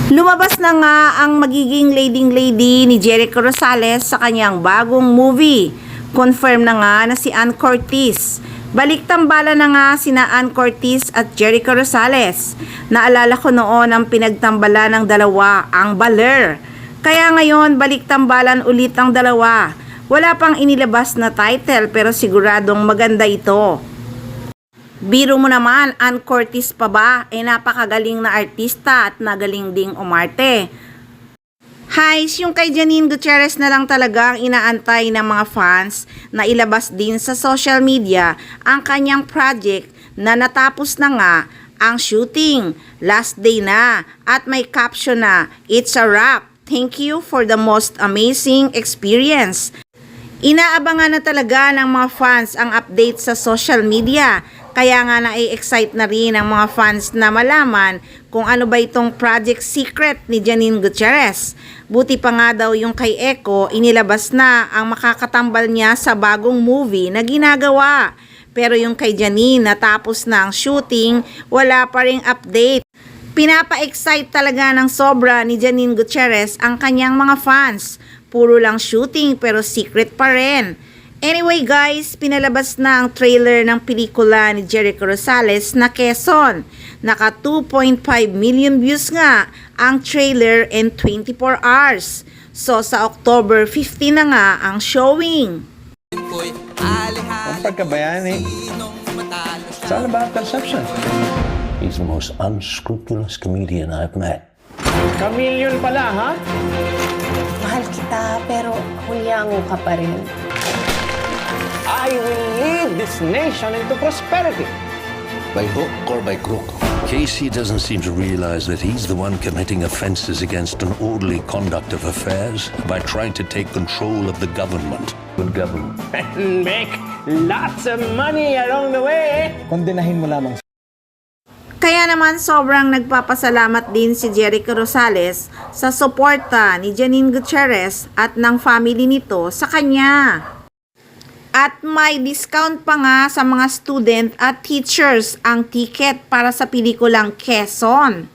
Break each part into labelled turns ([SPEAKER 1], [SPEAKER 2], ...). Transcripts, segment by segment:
[SPEAKER 1] Lumabas na nga ang magiging leading lady ni Jericho Rosales sa kanyang bagong movie. Confirm na nga na si Ann Curtis. Baliktambala na nga sina Ann Curtis at Jericho Rosales. Naalala ko noon ang pinagtambala ng dalawa, ang Baler. Kaya ngayon baliktambalan ulit ang dalawa. Wala pang inilabas na title pero siguradong maganda ito. Biro mo naman, Ann Curtis pa ba? Napakagaling na artista at nagaling ding umarte. Hays, yung kay Janine Gutierrez na lang talaga ang inaantay ng mga fans na ilabas din sa social media ang kanyang project na natapos na nga ang shooting. Last day na at may caption na, "It's a wrap. Thank you for the most amazing experience." Inaabangan na talaga ng mga fans ang update sa social media. Kaya nga na-excite na rin ang mga fans na malaman kung ano ba itong project secret ni Janine Gutierrez. Buti pa nga daw yung kay Echo, inilabas na ang makakatambal niya sa bagong movie na ginagawa. Pero yung kay Janine, natapos na ang shooting, wala pa ring update. Pinapa-excite talaga ng sobra ni Janine Gutierrez ang kanyang mga fans. Puro lang shooting pero secret pa rin. Anyway guys, pinalabas na ang trailer ng pelikula ni Jericho Rosales na Quezon. Naka 2.5 million views nga ang trailer in 24 hours. So sa October 15 na nga ang showing.
[SPEAKER 2] Ang pagkabayani, it's all about perception.
[SPEAKER 3] He's the most unscrupulous comedian I've met.
[SPEAKER 2] Chameleon pala, ha?
[SPEAKER 4] Mahal kita, pero hulyango ka pa rin.
[SPEAKER 2] I will lead this nation into prosperity.
[SPEAKER 3] By hook or by crook. Casey doesn't seem to realize that he's the one committing offenses against an orderly conduct of affairs by trying to take control of the government. Good government.
[SPEAKER 2] And make lots of money along the way.
[SPEAKER 5] Kondenahin mo lamang.
[SPEAKER 1] Kaya naman sobrang nagpapasalamat din si Jericho Rosales sa suporta ni Janine Gutierrez at ng family nito sa kanya. At may discount pa nga sa mga student at teachers ang ticket para sa pelikulang Quezon.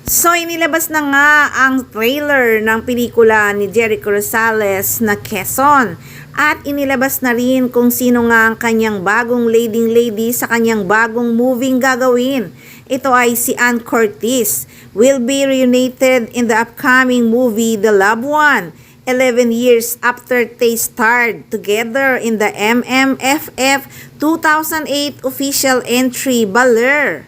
[SPEAKER 1] So inilabas na nga ang trailer ng pelikula ni Jericho Rosales na Quezon. At inilabas na rin kung sino nga ang kanyang bagong leading lady sa kanyang bagong moving gagawin. Ito ay si Ann Curtis. Will be reunited in the upcoming movie The Loved One. 11 years after they starred together in the MMFF 2008 official entry Baler.